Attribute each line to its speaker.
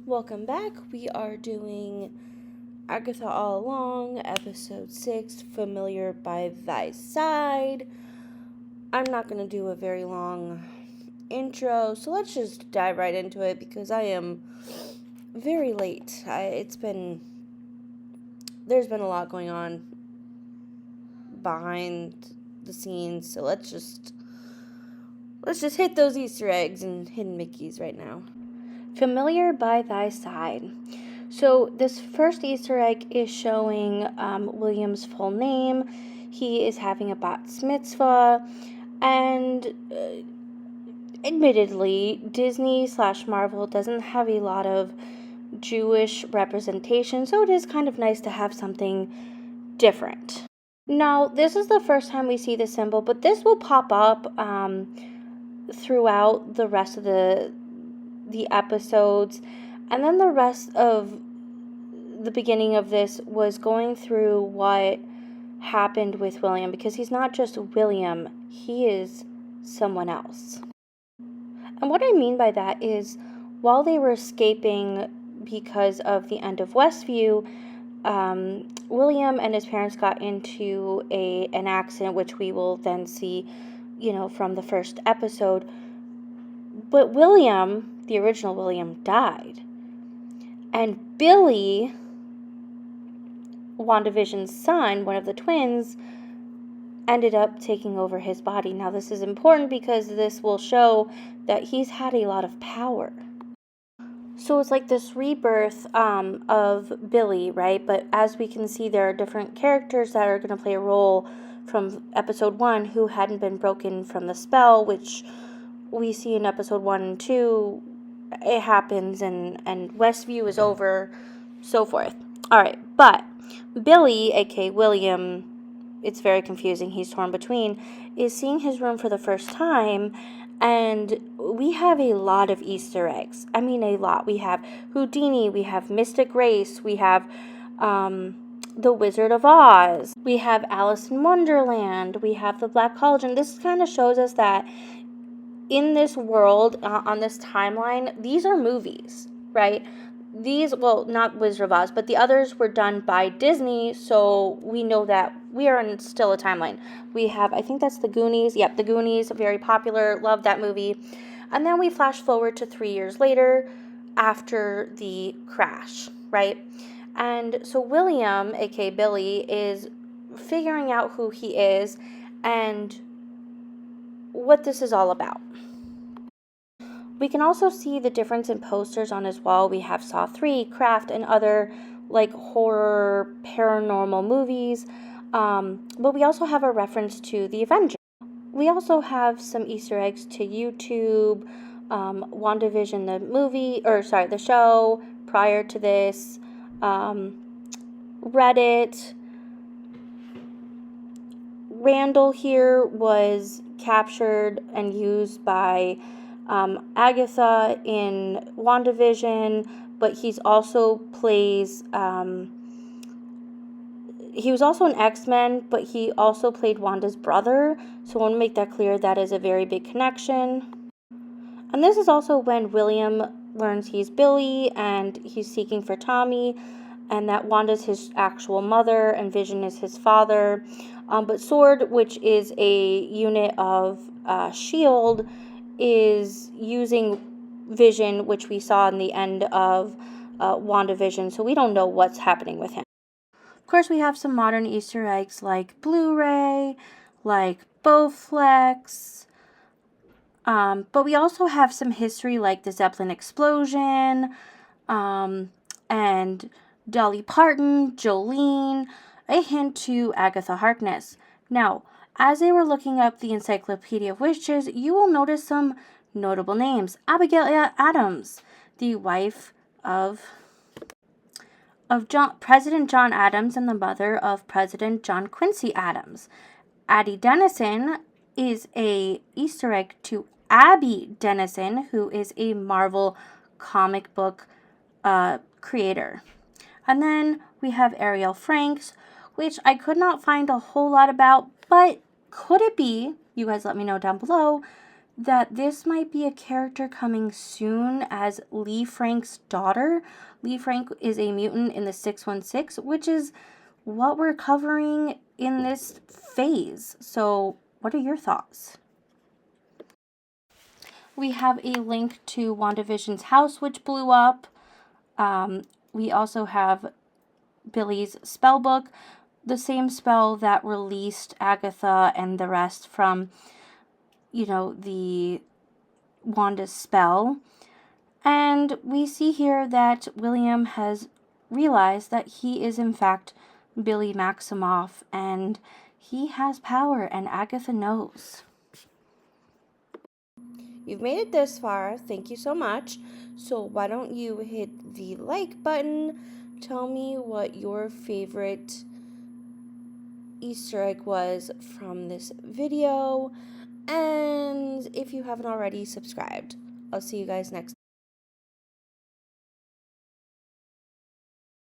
Speaker 1: Welcome back. We are doing Agatha All Along, episode 6, Familiar by Thy Side. I'm not going to do a very long intro, so let's just dive right into it because I am very late. There's been a lot going on behind the scenes, so let's just hit those Easter eggs and hidden Mickeys right now. Familiar by Thy Side. So this first Easter egg is showing William's full name. He is having a bat mitzvah, and admittedly, Disney/Marvel doesn't have a lot of Jewish representation, so it is kind of nice to have something different. Now, this is the first time we see the symbol, but this will pop up throughout the rest of the episodes, and then the rest of the beginning of this was going through what happened with William, because he's not just William, he is someone else. And what I mean by that is, while they were escaping because of the end of Westview, William and his parents got into an accident, which we will then see, from the first episode. But William, the original William, died. And Billy, WandaVision's son, one of the twins, ended up taking over his body. Now, this is important because this will show that he's had a lot of power. So it's like this rebirth of Billy, right? But as we can see, there are different characters that are going to play a role from episode 1 who hadn't been broken from the spell, which we see in episode 1 and 2. It happens, and Westview is over, so forth. All right, but Billy, aka William, it's very confusing, he's torn between, is seeing his room for the first time, and we have a lot of Easter eggs. I mean, a lot. We have Houdini, we have Mystic Race, we have the Wizard of Oz, we have Alice in Wonderland, we have the Black Cauldron. This kind of shows us that in this world, on this timeline, these are movies, right? These, well, not Wizard of Oz, but the others were done by Disney, so we know that we are in still a timeline. We have, I think that's The Goonies. Yep, The Goonies, very popular, love that movie. And then we flash forward to 3 years later, after the crash, right? And so William, aka Billy, is figuring out who he is and what this is all about. We can also see the difference in posters on his wall. We have Saw 3, Craft, and other like horror, paranormal movies. But we also have a reference to the Avengers. We also have some Easter eggs to YouTube, WandaVision, the show prior to this, Reddit. Randall here was captured and used by Agatha in WandaVision, but he was also an X-Men, but he also played Wanda's brother, so I want to make that clear. That is a very big connection. And this is also when William learns he's Billy, and he's seeking for Tommy, and that Wanda's his actual mother, and Vision is his father. But Sword, which is a unit of S.H.I.E.L.D., is using Vision, which we saw in the end of WandaVision, so we don't know what's happening with him. Of course, we have some modern Easter eggs like Blu-ray, like Bowflex, but we also have some history like the Zeppelin explosion, and Dolly Parton, Jolene, a hint to Agatha Harkness. Now, as they were looking up the Encyclopedia of Witches, you will notice some notable names. Abigail Adams, the wife of President John Adams and the mother of President John Quincy Adams. Addie Dennison is a Easter egg to Abby Dennison, who is a Marvel comic book creator. And then we have Ariel Franks, which I could not find a whole lot about, but could it be, you guys let me know down below, that this might be a character coming soon as Lee Frank's daughter. Lee Frank is a mutant in the 616, which is what we're covering in this phase. So what are your thoughts? We have a link to WandaVision's house, which blew up. We also have Billy's spell book, the same spell that released Agatha and the rest from, the Wanda's spell. And we see here that William has realized that he is in fact Billy Maximoff, and he has power, and Agatha knows. You've made it this far. Thank you so much. So why don't you hit the like button? Tell me what your favorite Easter egg was from this video. And if you haven't already, subscribed. I'll see you guys next time.